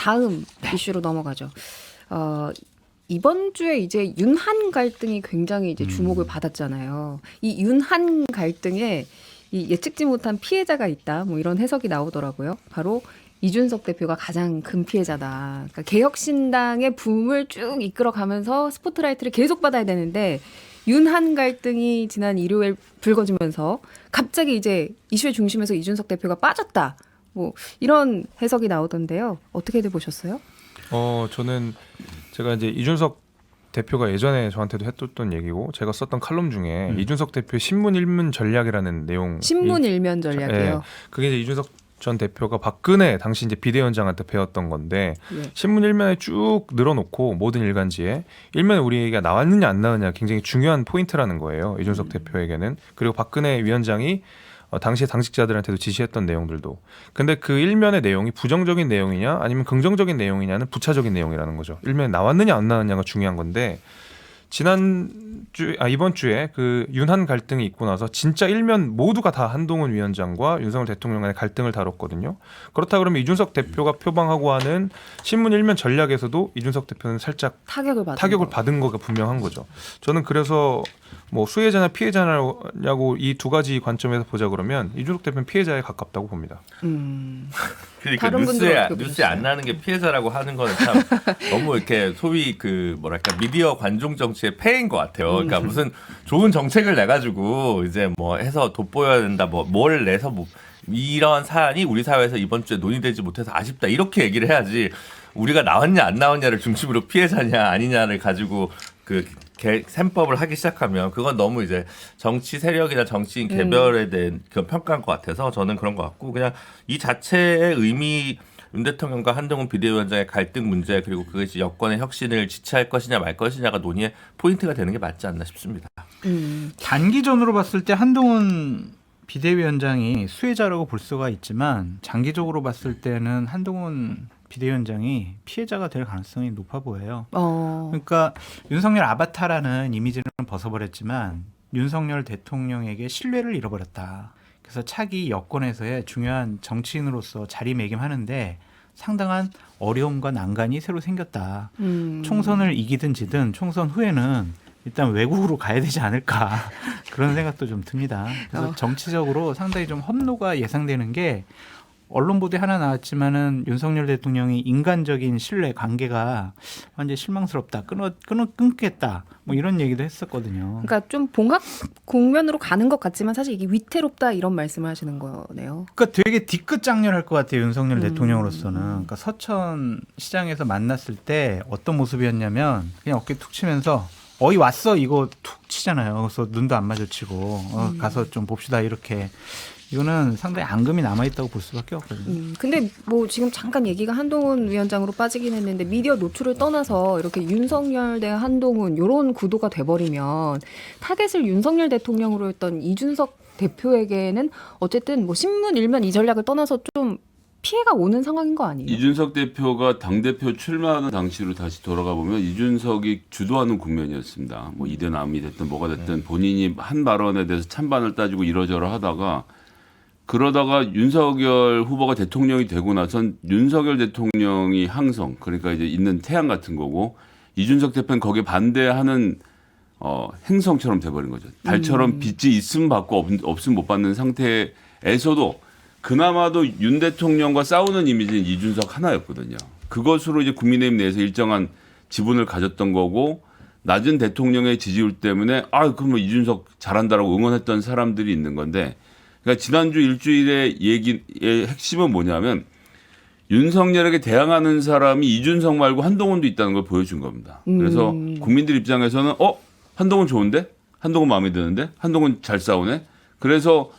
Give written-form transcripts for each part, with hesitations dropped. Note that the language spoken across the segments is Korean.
다음 이슈로 넘어가죠. 이번 주에 이제 윤한 갈등이 굉장히 이제 주목을 받았잖아요. 이 윤한 갈등에 이 예측지 못한 피해자가 있다. 뭐 이런 해석이 나오더라고요. 바로 이준석 대표가 가장 큰 피해자다. 그러니까 개혁신당의 붐을 쭉 이끌어가면서 스포트라이트를 계속 받아야 되는데 윤한 갈등이 지난 일요일 불거지면서 갑자기 이제 이슈의 중심에서 이준석 대표가 빠졌다. 뭐 이런 해석이 나오던데요. 어떻게들 보셨어요? 저는 제가 이제 이준석 대표가 예전에 저한테도 했던 얘기고 제가 썼던 칼럼 중에 이준석 대표의 신문 일면 전략이라는 내용. 신문 일면 전략이요. 예, 그게 이제 이준석 전 대표가 박근혜 당시 이제 비대위원장한테 배웠던 건데 예. 신문 일면에 쭉 늘어놓고 모든 일간지에 일면에 우리 얘기가 나왔느냐 안 나왔느냐 굉장히 중요한 포인트라는 거예요. 이준석 대표에게는. 그리고 박근혜 위원장이 당시에 당직자들한테도 지시했던 내용들도. 근데 그 일면의 내용이 부정적인 내용이냐 아니면 긍정적인 내용이냐는 부차적인 내용이라는 거죠. 일면에 나왔느냐 안 나왔느냐가 중요한 건데 이번 주에 그 윤한 갈등이 있고 나서 진짜 일면 모두가 다 한동훈 위원장과 윤석열 대통령 간의 갈등을 다뤘거든요. 그렇다 그러면 이준석 대표가 표방하고 하는 신문 일면 전략에서도 이준석 대표는 살짝 타격을 받은 거가 분명한 거죠. 저는 그래서 뭐 수혜자나 피해자냐고 이 두 가지 관점에서 보자 그러면 이준석 대표는 피해자에 가깝다고 봅니다. 그러니까 뉴스에 안 나는 게 피해자라고 하는 거는 참 너무 이렇게 소위 그 뭐랄까 미디어 관종 정치의 폐해인 것 같아요. 그러니까 무슨 좋은 정책을 내 가지고 이제 뭐 해서 돋보여야 된다, 뭘 내서 뭐 이런 사안이 우리 사회에서 이번 주에 논의되지 못해서 아쉽다 이렇게 얘기를 해야지. 우리가 나왔냐 안 나왔냐를 중심으로 피해자냐 아니냐를 가지고 그 셈법을 하기 시작하면 그건 너무 이제 정치 세력이나 정치인 개별에 대한 그런 평가인 것 같아서 저는 그런 것 같고 그냥 이 자체의 의미 윤 대통령과 한동훈 비대위원장의 갈등 문제 그리고 그것이 여권의 혁신을 지체할 것이냐 말 것이냐가 논의의 포인트가 되는 게 맞지 않나 싶습니다. 단기전으로 봤을 때 한동훈 비대위원장이 수혜자라고 볼 수가 있지만 장기적으로 봤을 때는 한동훈 비대위원장이 피해자가 될 가능성이 높아 보여요. 그러니까 윤석열 아바타라는 이미지는 벗어버렸지만 윤석열 대통령에게 신뢰를 잃어버렸다. 그래서 차기 여권에서의 중요한 정치인으로서 자리매김하는데 상당한 어려움과 난관이 새로 생겼다. 총선을 이기든 지든 총선 후에는 일단 외국으로 가야 되지 않을까 그런 생각도 좀 듭니다. 그래서 정치적으로 상당히 좀 험로가 예상되는 게 언론 보도에 하나 나왔지만은 윤석열 대통령이 인간적인 신뢰 관계가 완전 실망스럽다, 끊겠다, 뭐 이런 얘기도 했었거든요. 그러니까 좀 봉합 국면으로 가는 것 같지만 사실 이게 위태롭다 이런 말씀을 하시는 거네요. 그러니까 되게 뒤끝 장렬할 것 같아요, 윤석열 대통령으로서는. 그러니까 서천 시장에서 만났을 때 어떤 모습이었냐면 그냥 어깨 툭 치면서 어이 왔어 이거 툭 치잖아요. 그래서 눈도 안 마주치고 가서 좀 봅시다 이렇게. 이거는 상당히 앙금이 남아있다고 볼 수밖에 없거든요. 근데 뭐 지금 잠깐 얘기가 한동훈 위원장으로 빠지긴 했는데 미디어 노출을 떠나서 이렇게 윤석열 대 한동훈 이런 구도가 돼버리면 타겟을 윤석열 대통령으로 했던 이준석 대표에게는 어쨌든 뭐 신문 일면 이 전략을 떠나서 좀 피해가 오는 상황인 거 아니에요? 이준석 대표가 당대표 출마하는 당시로 다시 돌아가 보면 이준석이 주도하는 국면이었습니다. 뭐 이대남이 됐든 뭐가 됐든 본인이 한 발언에 대해서 찬반을 따지고 이러저러 하다가 그러다가 윤석열 후보가 대통령이 되고 나선 윤석열 대통령이 항성, 그러니까 이제 있는 태양 같은 거고 이준석 대표는 거기에 반대하는 행성처럼 돼버린 거죠. 달처럼 빛이 있으면 받고 없으면 못 받는 상태에서도 그나마도 윤 대통령과 싸우는 이미지는 이준석 하나였거든요. 그것으로 이제 국민의힘 내에서 일정한 지분을 가졌던 거고 낮은 대통령의 지지율 때문에 그러면 이준석 잘한다라고 응원했던 사람들이 있는 건데 그러니까 지난주 일주일의 얘기의 핵심은 뭐냐면 윤석열에게 대항하는 사람이 이준석 말고 한동훈도 있다는 걸 보여준 겁니다. 그래서 국민들 입장에서는 한동훈 좋은데? 한동훈 마음에 드는데? 한동훈 잘 싸우네? 그래서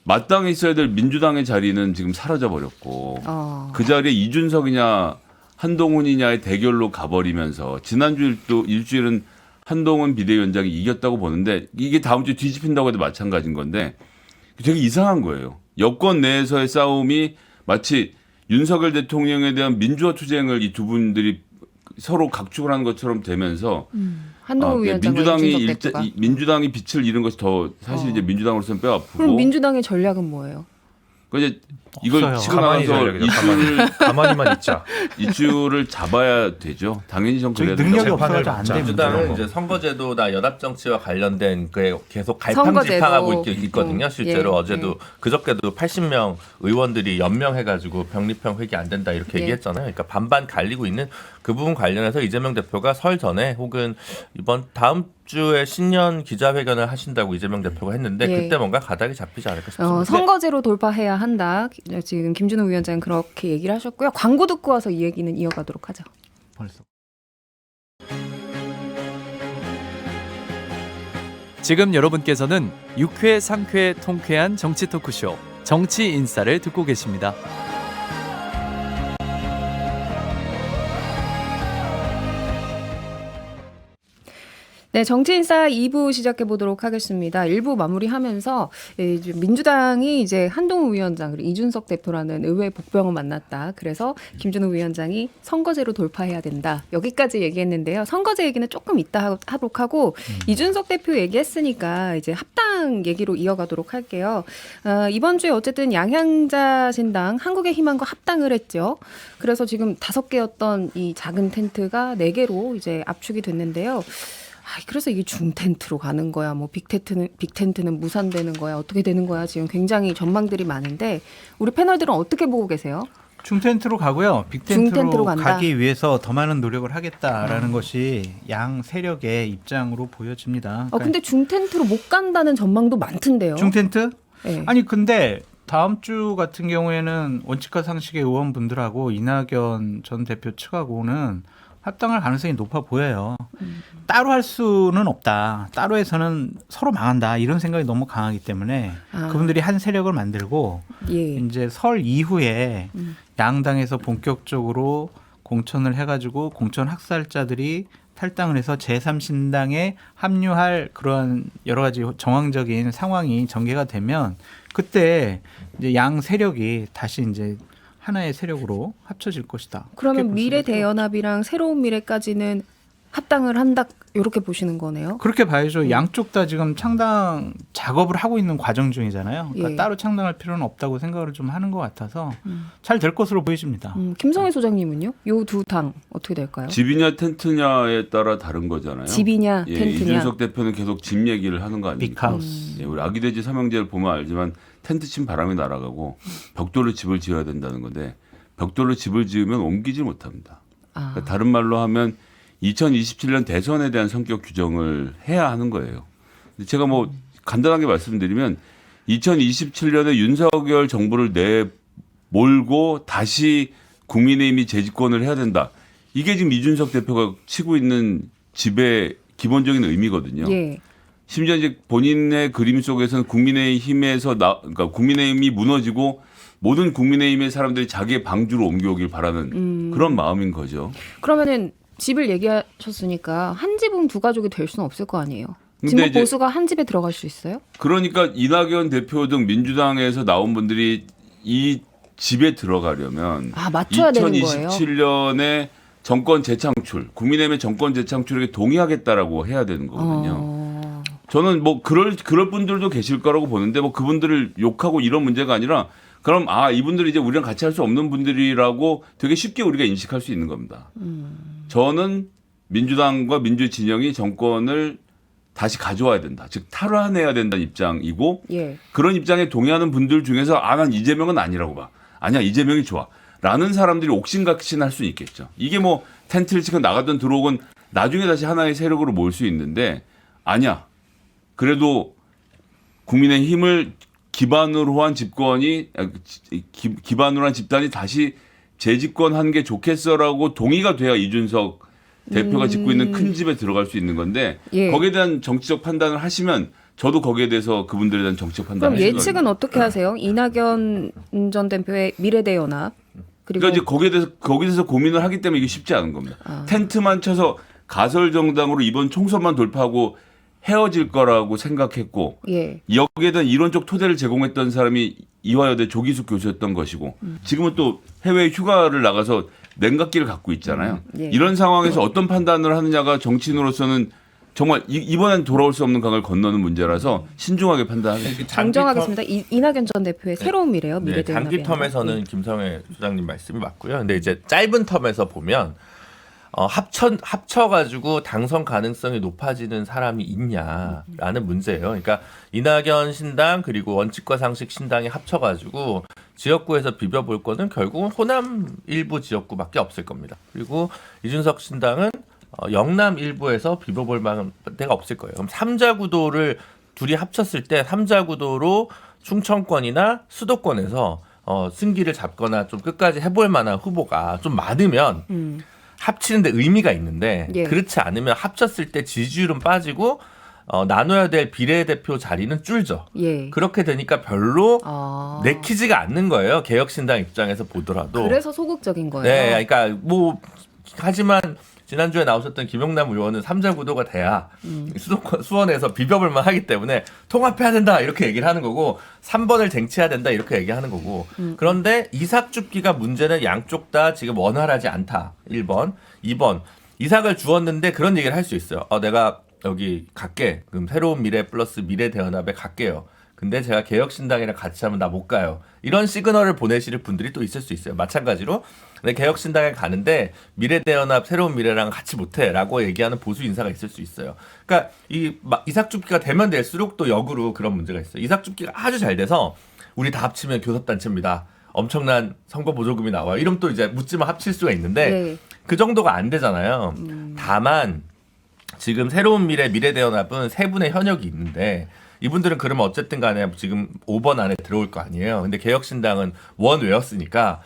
마땅히 있어야 될 민주당의 자리는 지금 사라져버렸고 그 자리에 이준석이냐 한동훈이냐의 대결로 가버리면서 지난주 일주일은 한동훈 비대위원장이 이겼다고 보는데 이게 다음 주에 뒤집힌다고 해도 마찬가지인 건데 되게 이상한 거예요. 여권 내에서의 싸움이 마치 윤석열 대통령에 대한 민주화 투쟁을 이 두 분들이 서로 각축을 하는 것처럼 되면서 한동훈 위원장과 민주당이 빛을 잃은 것이 더 사실 이제 민주당으로서는 뼈 아프고. 그럼 민주당의 전략은 뭐예요? 그 이제 이걸 없어요. 치고 가만히 나가서 전략이죠. 가만히만 있자. 이슈를 잡아야 되죠. 당연히 좀 저희 그래야 능력이 된다고 재판을 없어가지고 안 받자. 됩니다. 민주당은 이제 선거제도나 연합 정치와 관련된 그 계속 선거제도. 갈팡질팡하고 있거든요. 실제로 예, 어제도 그저께도 80명 의원들이 연명해가지고 병립형 회기 안 된다 이렇게 예. 얘기했잖아요. 그러니까 반반 갈리고 있는 그 부분 관련해서 이재명 대표가 설 전에 혹은 이번 다음 주에 신년 기자회견을 하신다고 이재명 대표가 했는데 예. 그때 뭔가 가닥이 잡히지 않을까 싶습니다. 선거제로 돌파해야 한다. 지금 김준호 위원장은 그렇게 얘기를 하셨고요. 광고 듣고 와서 이 얘기는 이어가도록 하죠. 벌써. 지금 여러분께서는 6회, 상쾌, 통쾌한 정치 토크쇼 정치 인싸를 듣고 계십니다. 네, 정치인싸 2부 시작해 보도록 하겠습니다. 1부 마무리하면서 이제 민주당이 이제 한동훈 위원장 그리고 이준석 대표라는 의회 복병을 만났다. 그래서 김준호 위원장이 선거제로 돌파해야 된다. 여기까지 얘기했는데요. 선거제 얘기는 조금 이따 하도록 하고 이준석 대표 얘기했으니까 이제 합당 얘기로 이어가도록 할게요. 이번 주에 어쨌든 양향자 신당 한국의 희망과 합당을 했죠. 그래서 지금 5개였던 이 작은 텐트가 4개로 이제 압축이 됐는데요. 그래서 이게 중텐트로 가는 거야. 뭐 빅텐트는 무산되는 거야. 어떻게 되는 거야. 지금 굉장히 전망들이 많은데 우리 패널들은 어떻게 보고 계세요? 중텐트로 가고요. 중텐트로 빅텐트로 간다. 가기 위해서 더 많은 노력을 하겠다라는 것이 양 세력의 입장으로 보여집니다. 그러니까 근데 중텐트로 못 간다는 전망도 많던데요. 중텐트? 네. 아니 근데 다음 주 같은 경우에는 원칙과 상식의 의원분들하고 이낙연 전 대표 측하고는 합당할 가능성이 높아 보여요. 따로 할 수는 없다. 따로 해서는 서로 망한다. 이런 생각이 너무 강하기 때문에 그분들이 한 세력을 만들고 예. 이제 설 이후에 양당에서 본격적으로 공천을 해가지고 공천 학살자들이 탈당을 해서 제3신당에 합류할 그런 여러 가지 정황적인 상황이 전개가 되면 그때 이제 양 세력이 다시 이제 하나의 세력으로 합쳐질 것이다. 그러면 미래대연합이랑 새로운 미래까지는 합당을 한다 이렇게 보시는 거네요. 그렇게 봐야죠. 양쪽 다 지금 창당 작업을 하고 있는 과정 중이잖아요. 그러니까 예. 따로 창당할 필요는 없다고 생각을 좀 하는 것 같아서 잘 될 것으로 보여집니다. 김성애 소장님은요? 요 두 당 어떻게 될까요? 집이냐 텐트냐에 따라 다른 거잖아요. 집이냐 예, 텐트냐. 이준석 대표는 계속 집 얘기를 하는 거 아닙니까? 빅하우스. 예, 우리 아기돼지 삼형제를 보면 알지만 텐트 친 바람이 날아가고 벽돌로 집을 지어야 된다는 건데 벽돌로 집을 지으면 옮기지 못합니다. 그러니까 다른 말로 하면 2027년 대선에 대한 성격 규정을 해야 하는 거예요. 제가 뭐 간단하게 말씀드리면 2027년에 윤석열 정부를 내몰고 다시 국민의힘이 재집권을 해야 된다. 이게 지금 이준석 대표가 치고 있는 집의 기본적인 의미거든요. 예. 심지어 이제 본인의 그림 속에서는 국민의힘에서 그러니까 국민의힘이 무너지고 모든 국민의힘의 사람들이 자기의 방주로 옮겨오길 바라는 그런 마음인 거죠. 그러면은 집을 얘기하셨으니까 한 지붕 두 가족이 될 수는 없을 거 아니에요. 근데 진보 이제 보수가 한 집에 들어갈 수 있어요? 그러니까 이낙연 대표 등 민주당에서 나온 분들이 이 집에 들어가려면 맞춰야 되는 거예요. 2027년에 정권 재창출, 국민의힘의 정권 재창출에 동의하겠다라고 해야 되는 거거든요. 저는 뭐 그럴 분들도 계실 거라고 보는데 뭐 그분들을 욕하고 이런 문제가 아니라 그럼 이분들이 이제 우리랑 같이 할 수 없는 분들이라고 되게 쉽게 우리가 인식할 수 있는 겁니다. 저는 민주당과 민주진영이 정권을 다시 가져와야 된다. 즉 탈환해야 된다는 입장이고 예. 그런 입장에 동의하는 분들 중에서 난 이재명은 아니라고 봐. 아니야 이재명이 좋아. 라는 사람들이 옥신각신할 수 있겠죠. 이게 뭐 텐트를 치고 나가든 들어오건 나중에 다시 하나의 세력으로 모을 수 있는데 아니야. 그래도 국민의힘을 기반으로 한 집권이 기반으로 한 집단이 다시 재집권한 게 좋겠어라고 동의가 돼야 이준석 대표가 짓고 있는 큰 집에 들어갈 수 있는 건데 예. 거기에 대한 정치적 판단을 하시면 저도 거기에 대해서 그분들에 대한 정치적 판단을 그럼 하시거든요. 예측은 어떻게 하세요? 이낙연 전 대표의 미래대연합 그리고 그러니까 이제 거기에 대해서 고민을 하기 때문에 이게 쉽지 않은 겁니다. 텐트만 쳐서 가설 정당으로 이번 총선만 돌파하고 헤어질 거라고 생각했고 예. 여기에 대한 이론적 토대를 제공했던 사람이 이화여대 조기숙 교수였던 것이고 지금은 또 해외 휴가를 나가서 냉각기를 갖고 있잖아요. 예. 이런 상황에서 어떤 판단을 하느냐가 정치인으로서는 정말 이번엔 돌아올 수 없는 강을 건너는 문제라서 신중하게 판단하겠습니다. 정정하겠습니다. 이낙연 전 대표의 새로운 미래요. 네, 미래대연합의 장기 텀에서는 김성애 소장님 말씀이 맞고요. 근데 이제 짧은 텀에서 보면 합쳐가지고 당선 가능성이 높아지는 사람이 있냐라는 문제예요. 그러니까 이낙연 신당 그리고 원칙과 상식 신당이 합쳐가지고 지역구에서 비벼볼 거는 결국은 호남 일부 지역구밖에 없을 겁니다. 그리고 이준석 신당은 영남 일부에서 비벼볼 만한 데가 없을 거예요. 그럼 3자 구도를 둘이 합쳤을 때 3자 구도로 충청권이나 수도권에서 승기를 잡거나 좀 끝까지 해볼 만한 후보가 좀 많으면 합치는데 의미가 있는데 예. 그렇지 않으면 합쳤을 때 지지율은 빠지고 나눠야 될 비례대표 자리는 줄죠. 예. 그렇게 되니까 별로 아. 내키지가 않는 거예요. 개혁신당 입장에서 보더라도. 그래서 소극적인 거예요. 네, 그러니까 뭐 하지만 지난주에 나오셨던 김용남 의원은 3자 구도가 돼야 수원에서 비벼볼만 하기 때문에 통합해야 된다 이렇게 얘기를 하는 거고 3번을 쟁취해야 된다 이렇게 얘기하는 거고 그런데 이삭 줍기가 문제는 양쪽 다 지금 원활하지 않다. 1번. 2번. 이삭을 주었는데 그런 얘기를 할 수 있어요. 내가 여기 갈게. 그럼 새로운 미래 플러스 미래대연합에 갈게요. 근데 제가 개혁신당이랑 같이 하면 나 못 가요. 이런 시그널을 보내실 분들이 또 있을 수 있어요. 마찬가지로 근데 개혁신당에 가는데 미래대연합 새로운 미래랑 같이 못해라고 얘기하는 보수 인사가 있을 수 있어요. 그러니까 이삭 줍기가 되면 될수록 또 역으로 그런 문제가 있어요. 이삭 줍기가 아주 잘 돼서 우리 다 합치면 교섭단체입니다. 엄청난 선거 보조금이 나와요. 이러면 또 이제 묻지마 합칠 수가 있는데 네. 그 정도가 안 되잖아요. 다만 지금 새로운 미래대연합은 세 분의 현역이 있는데 이분들은 그러면 어쨌든 간에 지금 5번 안에 들어올 거 아니에요. 근데 개혁신당은 원외였으니까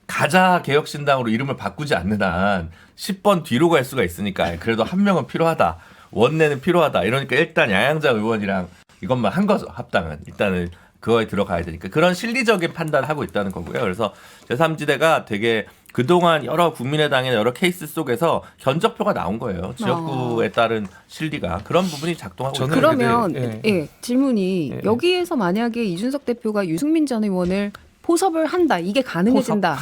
가자 개혁신당으로 이름을 바꾸지 않는 한 10번 뒤로 갈 수가 있으니까 그래도 한 명은 필요하다. 원내는 필요하다. 이러니까 일단 야양자 의원이랑 이것만 한 거죠. 합당은. 일단은 그거에 들어가야 되니까 그런 실리적인 판단을 하고 있다는 거고요. 그래서 제3지대가 되게 그동안 여러 국민의당이나 여러 케이스 속에서 견적표가 나온 거예요. 지역구에 따른 실리가 그런 부분이 작동하고 저는 있어요. 그러면 근데, 질문이 예. 여기에서 만약에 이준석 대표가 유승민 전 의원을 포섭을 한다. 이게 가능해진다.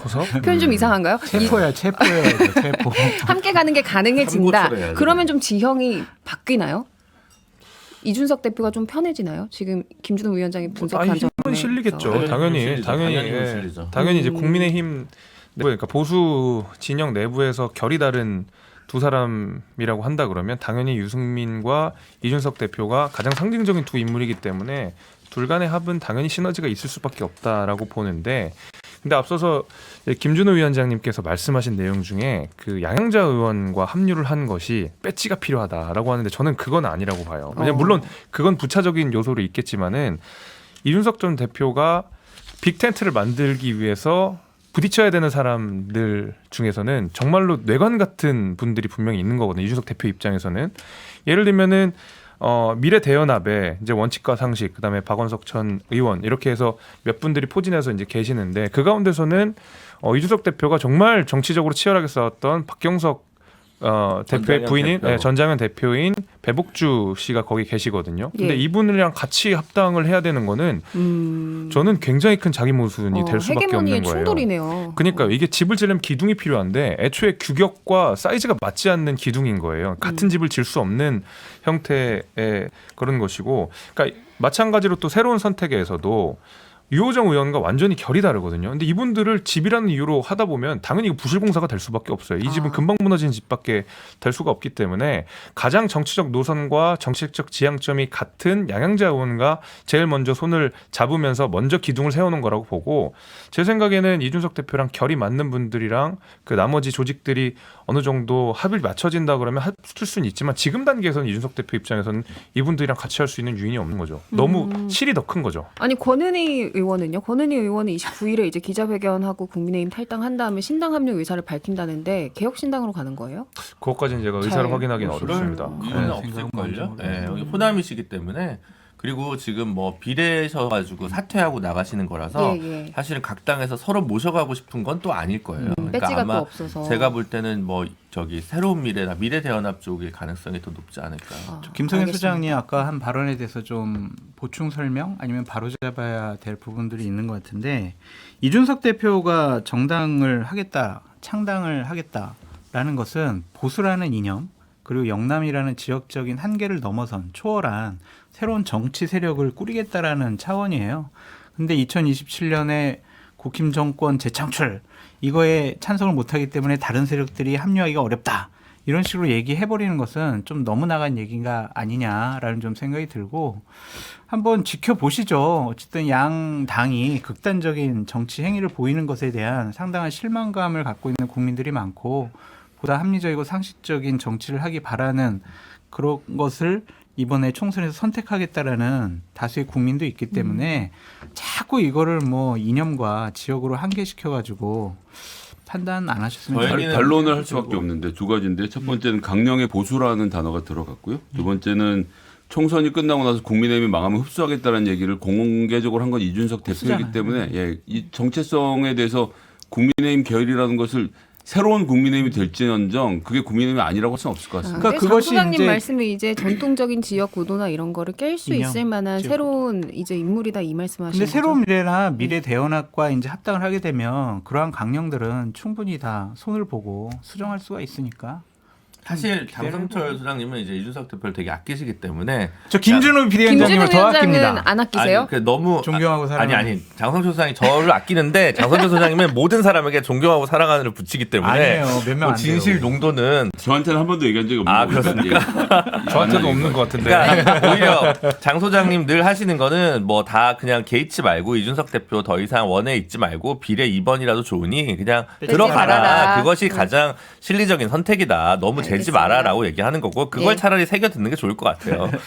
포섭? 표현 좀 이상한가요? 체포야, 체포예요, 이거, 체포. 함께 가는 게 가능해진다. 참고처를 해야지. 그러면 좀 지형이 바뀌나요? 이준석 대표가 좀 편해지나요? 지금 김준호 위원장이 분석한 아니 힘은 점에서. 실리겠죠. 당연히 당연히 실리죠. 당연히 이제 국민의힘 내부 그러니까 보수 진영 내부에서 결이 다른 두 사람이라고 한다 그러면 당연히 유승민과 이준석 대표가 가장 상징적인 두 인물이기 때문에 둘 간의 합은 당연히 시너지가 있을 수밖에 없다라고 보는데 근데 앞서서 김준호 위원장님께서 말씀하신 내용 중에 그 양양자 의원과 합류를 한 것이 배지가 필요하다라고 하는데 저는 그건 아니라고 봐요. 왜냐면 물론 그건 부차적인 요소로 있겠지만은 이준석 전 대표가 빅텐트를 만들기 위해서 부딪혀야 되는 사람들 중에서는 정말로 뇌관 같은 분들이 분명히 있는 거거든요. 이준석 대표 입장에서는 예를 들면은 미래대연합에 이제 원칙과 상식, 그다음에 박원석 전 의원 이렇게 해서 몇 분들이 포진해서 이제 계시는데 그 가운데서는 이준석 대표가 정말 정치적으로 치열하게 싸웠던 박경석 대표의 부인인 전장현 대표인 배복주 씨가 거기 계시거든요. 근데 예. 이분이랑 같이 합당을 해야 되는 거는 저는 굉장히 큰 자기 모순이 될 수밖에 헤게모니의 없는 거예요. 충돌이네요. 그러니까 이게 집을 지려면 기둥이 필요한데 애초에 규격과 사이즈가 맞지 않는 기둥인 거예요. 같은 집을 질 수 없는 형태의 그런 것이고, 그러니까 마찬가지로 또 새로운 선택에서도 유호정 의원과 완전히 결이 다르거든요. 근데 이분들을 집이라는 이유로 하다 보면 당연히 이거 부실공사가 될 수밖에 없어요. 이 집은 금방 무너지는 집밖에 될 수가 없기 때문에 가장 정치적 노선과 정치적 지향점이 같은 양양자 의원과 제일 먼저 손을 잡으면서 먼저 기둥을 세우는 거라고 보고, 제 생각에는 이준석 대표랑 결이 맞는 분들이랑 그 나머지 조직들이 어느 정도 합을 맞춰진다 그러면 합칠 수는 있지만 지금 단계에서는 이준석 대표 입장에서는 이분들이랑 같이 할 수 있는 유인이 없는 거죠. 너무 실이 더 큰 거죠. 아니 권은희 의원은요? 권은희 의원은 29일에 이제 기자회견하고 국민의힘 탈당한 다음에 신당 합류 의사를 밝힌다는데 개혁신당으로 가는 거예요? 그것까지는 제가 의사를 확인하기는 어렵습니다. 이유는 네, 없을걸요. 네, 여기 호남이시기 때문에 그리고 지금 뭐 비례셔가지고 사퇴하고 나가시는 거라서 예. 사실은 각 당에서 서로 모셔가고 싶은 건 또 아닐 거예요. 배지가 또 없어서. 제가 볼 때는 뭐 저기 새로운 미래나 미래대연합 쪽일 가능성이 더 높지 않을까. 김성현 알겠습니다. 소장이 아까 한 발언에 대해서 좀 보충 설명 아니면 바로잡아야 될 부분들이 있는 것 같은데, 이준석 대표가 정당을 하겠다, 창당을 하겠다라는 것은 보수라는 이념, 그리고 영남이라는 지역적인 한계를 넘어선 초월한 새로운 정치 세력을 꾸리겠다라는 차원이에요. 근데 2027년에 국힘 정권 재창출 이거에 찬성을 못하기 때문에 다른 세력들이 합류하기가 어렵다. 이런 식으로 얘기해버리는 것은 좀 너무 나간 얘기가 아니냐라는 좀 생각이 들고 한번 지켜보시죠. 어쨌든 양 당이 극단적인 정치 행위를 보이는 것에 대한 상당한 실망감을 갖고 있는 국민들이 많고 보다 합리적이고 상식적인 정치를 하기 바라는 그런 것을 이번에 총선에서 선택하겠다라는 다수의 국민도 있기 때문에 자꾸 이거를 뭐 이념과 지역으로 한계시켜가지고 판단 안 하셨으면 저희는 좋겠어요. 반론을 할 수밖에 없는데 두 가지인데 첫 번째는 강령의 보수라는 단어가 들어갔고요. 두 번째는 총선이 끝나고 나서 국민의힘이 망하면 흡수하겠다는 얘기를 공개적으로 한 건 이준석 대표이기 흡수잖아요. 때문에 예, 이 정체성에 대해서 국민의힘 계열이라는 것을 새로운 국민의힘이 될지언정 그게 국민의힘이 아니라고 할 수는 없을 것 같습니다. 그러니까 그러니까 그것이 장 소장님 이제- 말씀이 이제 전통적인 지역 구도나 이런 거를 깰 수 이념, 있을 만한 지역 새로운 이제 인물이다 이 말씀하시는 근데 거죠? 새로운 미래나 미래 대연합과 이제 합당을 하게 되면 그러한 강령들은 충분히 다 손을 보고 수정할 수가 있으니까. 사실 기대를 장성철 소장님은 이제 이준석 대표를 되게 아끼시기 때문에 저 김준호 김준우 비대위원장님을 더 위원장은 아낍니다. 안 아끼세요? 아니, 그 너무 존경하고 사랑하는. 아니 장성철 소장이 저를 아끼는데 장성철 소장님은 모든 사람에게 존경하고 사랑하는을 붙이기 때문에 아니에요. 몇 명 뭐 안 돼요. 진실 농도는 저한테는 한 번도 얘기한 적이 없는 아, 거예요. 저한테도 없는 것 같은데. 그러니까 오히려 장 소장님 늘 하시는 거는 뭐 다 그냥 개의치 말고 이준석 대표 더 이상 원에 있지 말고 비례 2번이라도 좋으니 그냥 들어가라. 말아라. 그것이 가장 실리적인 선택이다. 너무 재지 알겠습니다. 마라라고 얘기하는 거고 그걸 예. 차라리 새겨 듣는 게 좋을 것 같아요.